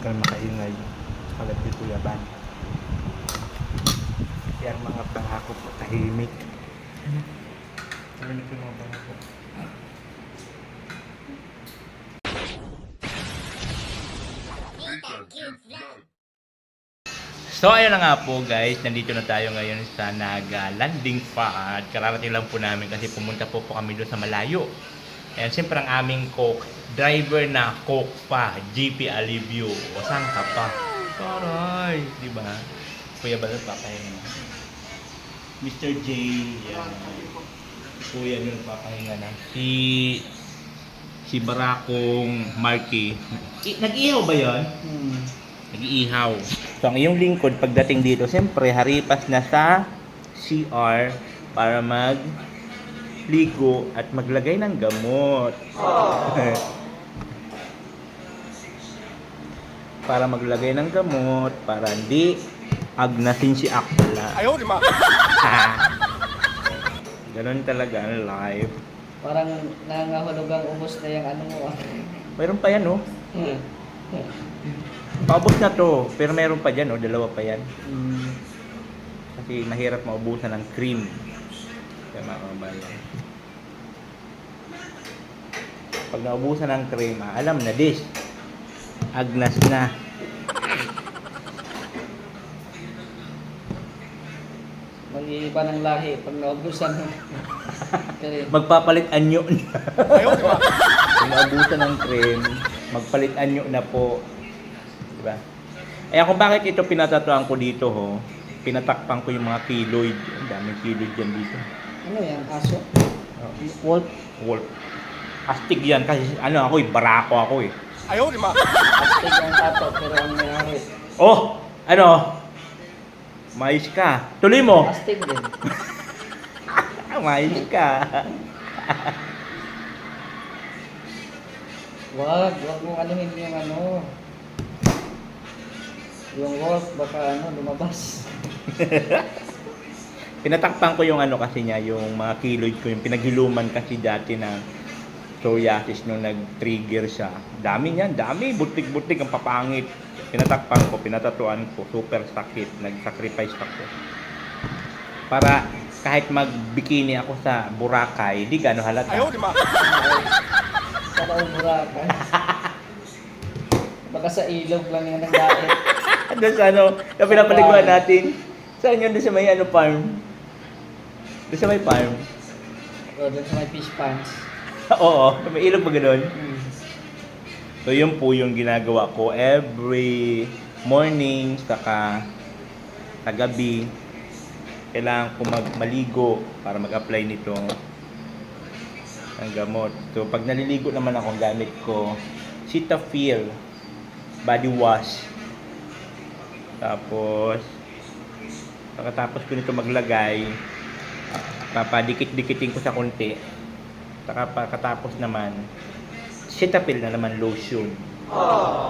kang makaingay. Kalat dito yaban. Yan mga bangako po, tahimik. Tahimik yung mga bangako. So ayun na nga po guys, nandito na tayo ngayon sa Naga Landing Pad. Kararating lang po namin kasi pumunta po kami doon sa malayo. And siyempre ang aming cook, driver na cook pa, GP Alivio. O saan ka pa? Taray, di ba? Kuya Balot papahinga. Mr. J, yan. Kuya yung papahinga na. Si Barakong Marky. Nag-ihaw ba yon? Nag-iihaw. So, ang iyong lingkod, pagdating dito, siyempre, haripas na sa CR para magligo at maglagay ng gamot. Para maglagay ng gamot, para hindi agnasin si Akla. Ayaw, di ma! Ganon talaga ang life. Parang nangangahulugang ubos na yung ano mo. Mayroon pa yan, oh. Paubos na to, pero meron pa dyan, oh. Dalawa pa yan. Kasi mahirap maubusan ng cream. Kaya mga kabayan. Pag naubusan ng cream, alam na this. Agnas na. Mag-iiba ng lahi pag naubusan mo. Magpapalit anyo na. Ayaw, di ma! Kung naubusan ng cream, magpalit anyo na po. Diba? Eh kung bakit ito pinatatuan ko dito, ho, pinatakpan ko yung mga keloid. Ang daming keloid dyan dito. Ano yan? Aso? Wolf. Wolf. Astig yan kasi ano ako barako ako eh. Ayaw, di ma! Astig ang tato pero ang mayari. Oh! Ano? Mais ka. Tuloy mo. Astig din. Mais ka. Wag mong anuhin yung ano. Yung wolf baka ano lumabas. Pinatakpan ko yung ano kasi niya, yung mga keloid ko, yung pinaghiluman kasi dati na psoriasis nung nag-trigger siya. Dami niyan, dami, butik-butik ang papangit. Pinatakpan ko, pinatatuan ko, super sakit, nag-sacrifice ako. Para kahit mag-bikini ako sa Boracay, di gano'n halata. Ayaw, di ma! Sana umurakan. Baka sa ilog lang yan ang dait. Doon sa ano, na pinapaliguan natin. Saan yun? Doon sa may ano farm? Doon sa may farm? O, doon sa may fish ponds. Oo, may ilog ba gano'n? So yun po yung ginagawa ko every morning saka sa gabi. Kailangan ko maligo para mag-apply nito ng gamot. So pag naliligo naman ako, gamit ko Cetaphil body wash. Tapos pagkatapos ko nito maglagay, papadikit-dikitin ko sa konti. Saka pagkatapos naman Cetaphil na naman lotion.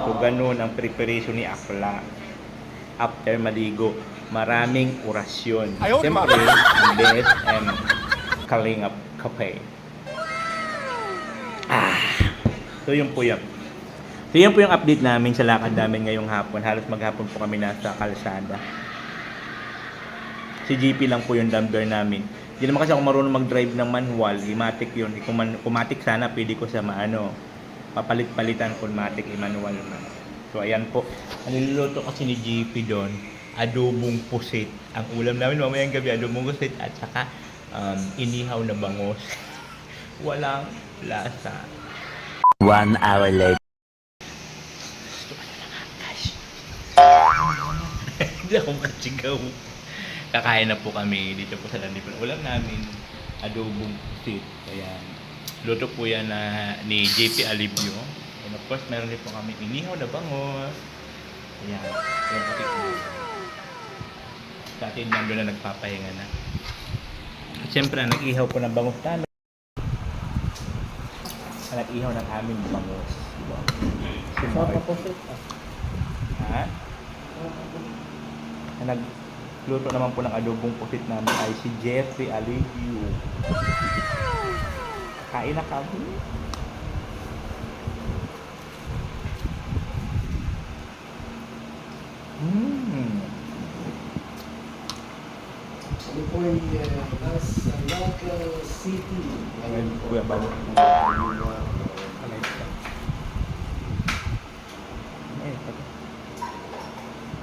So ganun ang preparation ni Akla after maligo. Maraming orasyon. Ayaw, di ma! Siyempre, ang BSM Kalingap Cafe. So yun po yan. So yun po yung update namin sa lakad namin ngayong hapon. Halos maghapon po kami nasa kalsada. Si GP lang po yung dumper namin. Hindi naman kasi ako marunong mag-drive ng manual. Matic yun. Kung matic sana, pwede ko sa papalit-palitan kung matic, manual na. So ayan po. Ang niluluto kasi ni GP doon, adobong pusit. Ang ulam namin mamayang gabi, adobong pusit at saka inihaw na bangos. Walang lasa. 1 hour later. Hindi ako masigaw. Kakain na po kami dito po sa Landing. Ulam namin, adobong pusit. Ayan. Luto po yan ni JP Alivio. And of course, meron din po kami inihaw na bangos. Ayan. Ayan po ito. Sa atin nandun na nagpapahinga na. At syempre, nag-ihaw po ng bangos namin. Nag-ihaw ng aming bangos. Si Mark. Ha? Nagluto naman po ng adobong pusit namin ay si Jeffrey Alivio. Kain na kami. ay nasa Naga City. Ngayon, Kuya Bal.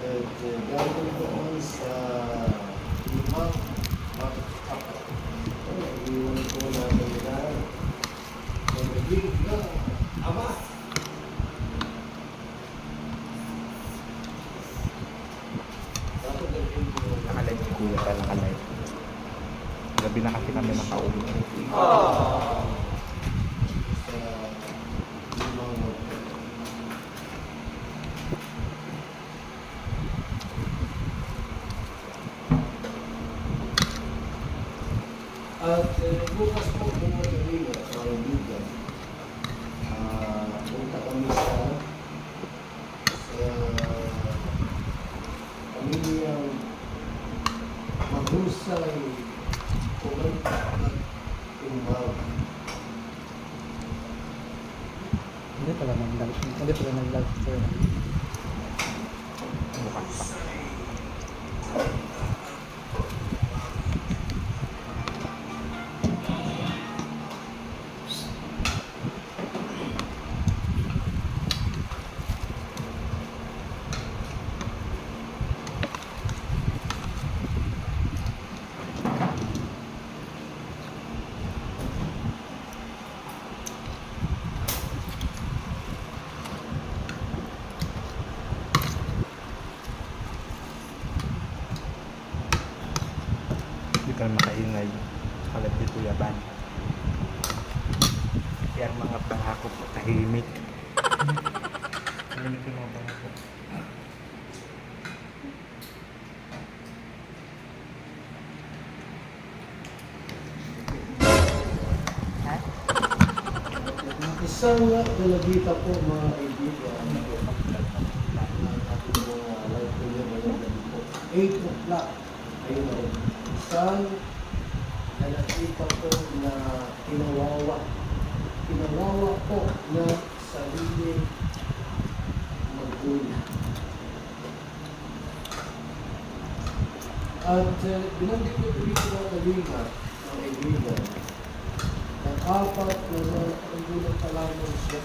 At galing doon sa Limak, Makakapa. Iwan po namin na nagiging na ama. Dapat nagiging Nakalive si Kuya pa, nakalive. Gabi na kasi kami nakauwi. sa limang at bukas po mga kaibigan at mga kaibigan, punta kami sa pamilyang mahusay kumanta at tumawa. Hindi pala nag-live, sir. Bukas pa. Hindi ka makaingay. Kalab si Kuya Ban. Yan mga pangako po, tahimik. Tahimik yung mga pangako. Isang dalagita po mga kaibigan, ang ating mga live po niya po. 8 o'clock. Ayun na rin. Isang dalagita po na pinawawa. Pinawawa po na sarili magulang. At binanggit ko dito mga kaibigan, ng apat na magulang pa lamang siya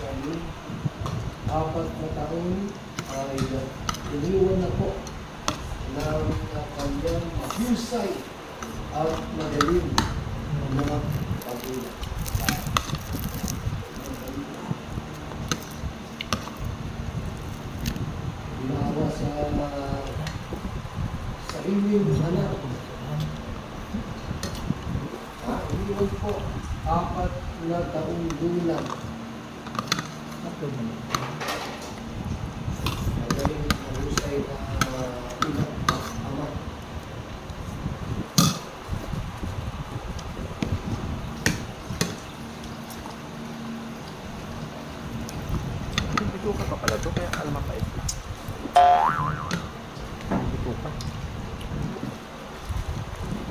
kami, 4 na taon ay iniwan na po ng kanyang mahusay at magaling na mga magulang. Ginawa sa sariling anak. Iniwan po 4 na taong gulang. Magaling mahusay na ina at ama. Bituka pa pala to, kaya alam mapait pa. Bituka.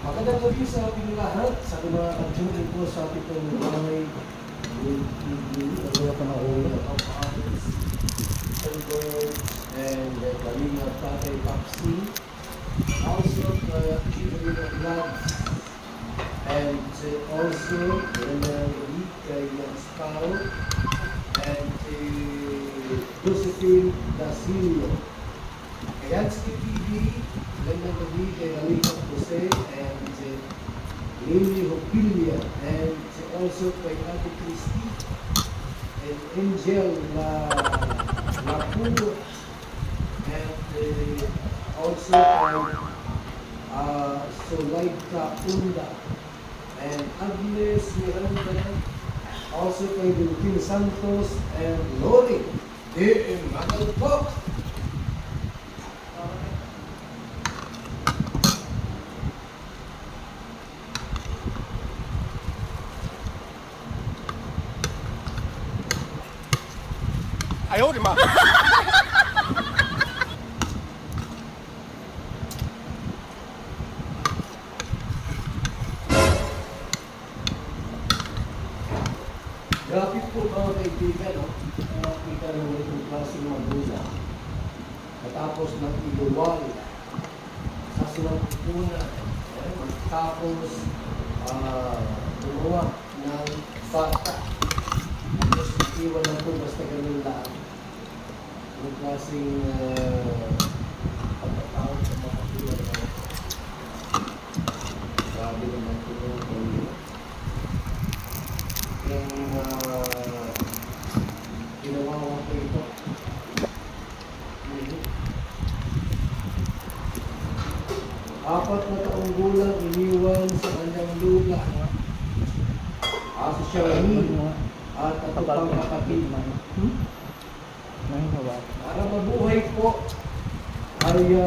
Magandang gabi sa ating lahat, sa ating mga katuloy po sa ating pangulangay. Wala pa na ulo. And Kalinga Tatay Papsi. Also, Kalinga Vlogs. And also, Kalinga kay Spao. And Josephine Dasilio. Kayansky TV, Kalinga gabi kay Kalinga Jose. And Lily Hopilia. And also kay Ate Christy. And Angel Lapulo. And also kay Solaika Unda. And Agnes Miranda. Also kay Delphine Santos and Lori D.M. Magalpok. Ayaw, di ba? Grabe po mga kaibigan, no? Nakakita ng itong klaseng magulang. Matapos ng iluwal sa sinapunan, Tapos, gumawa ng bata. Tapos, iwan lang po basta ganun lang. Yung klaseng pagkatawag sa mga kapila na grabe naman po yung kapila. Yung ginawa ko ito. Apat na taong gulang iniwan sa kanyang lupa. Si Charlene at ito pang kapatid. Para mabuhay po ay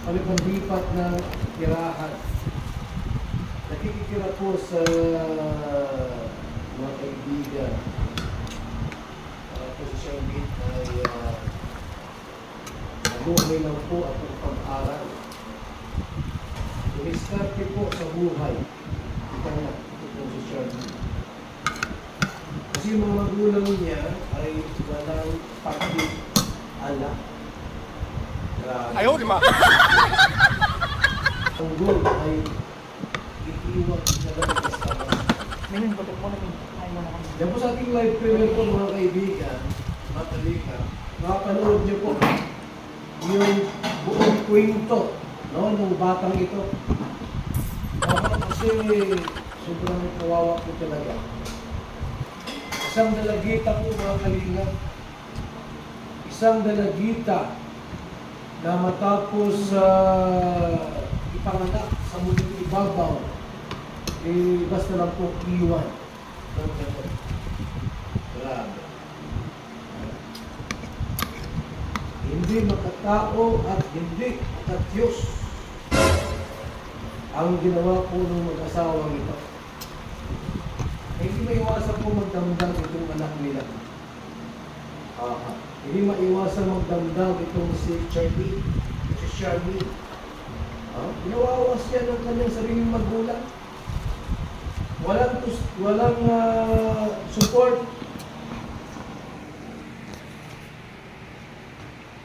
palipandipat ng tirahan. Nakikitira po sa mga kaibigan. Para po si Charlene ay mabuhay lang po at pag-aral. Umiskarte po sa buhay. Ito na, ito po si Charlene. Kasi yung mga magulang niya ay walang pag-ala. Ayaw, di ma! Ang goal ay itiwan na lang ang kasama. Yan po sa ating live premiere po mga kaibigan, mga kalika, makapanood niyo po yung buong kwento ng batang ito. Kasi sobrang kawawa po talaga. Isang dalagita po mga kalinga. Isang dalagita na matapos ipanganak sa muling ibabaw, basta lang po iwan. Grabe. Hindi makatao at hindi makatiyos ang ginawa po ng mag-asawang ito. Hindi maiwasan po magdamdam itong anak nila. Hindi maiwasan magdamdam itong si Charlie. Ginawawas siya ng kanyang sariling magulang. Walang support.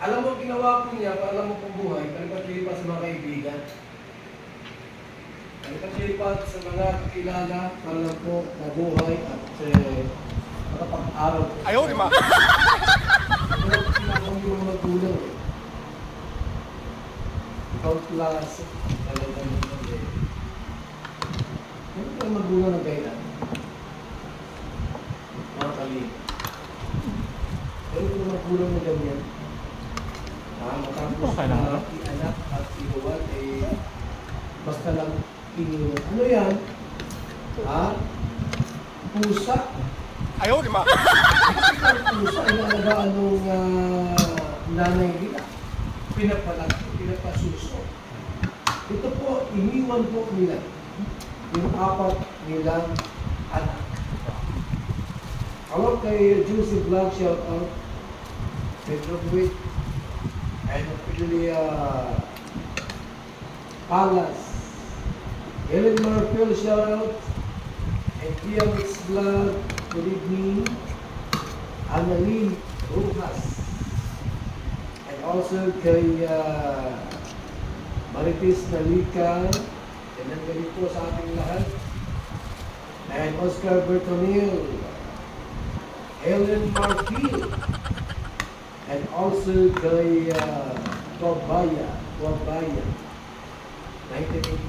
Alam mo ginawa po niya, alam mo kung buhay, palipat-lipat sa mga kaibigan. Palipat-lipat sa mga kakilala, para lang po nabuhay at makapag-aral. Ayaw, di ma! Kinakong yung mga magulang eh. Ikaw klase, talagang mga yung mga magulang na gaya. Mga kalina. Pero yung magulang na ganyan, matapos na i-anak at inuwan, basta lang iniwan. Ano yan? Pusa. Ayaw, di ma! Ang pusa, inaalagaan nung nanay nila. Pinapasuso. Ito po, iniwan po nila yung apat nilang anak. Awag kay Juicy Vlog, shout out. Pedro Buit. And Pedulia Palas. Helen Marfil, shout out. And Pia Mix Vlog, good evening. Annalyn Rojas. And also kay Maritis Nalika. And then ganito sa ating lahat. And Oscar Bertonil. Helen Marfil. And also kay Wabaya, 1980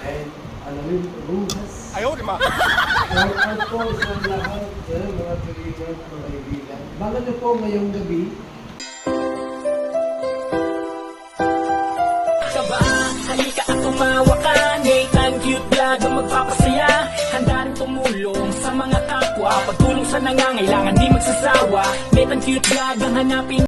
and Annalyn Rojas. Ayaw, di ma! Shout out po sa lahat mga kaibigan at mga kaibigan. Baka nyo po ngayong gabi, Kaba, halika at tumawa ka. Nathan Cute Vlog ang magpapasaya. Handa rin tumulong sa mga kapwa. Pagtulong sa nangangailangan, di magsasawa. Nathan Cute Vlog ang hanapin.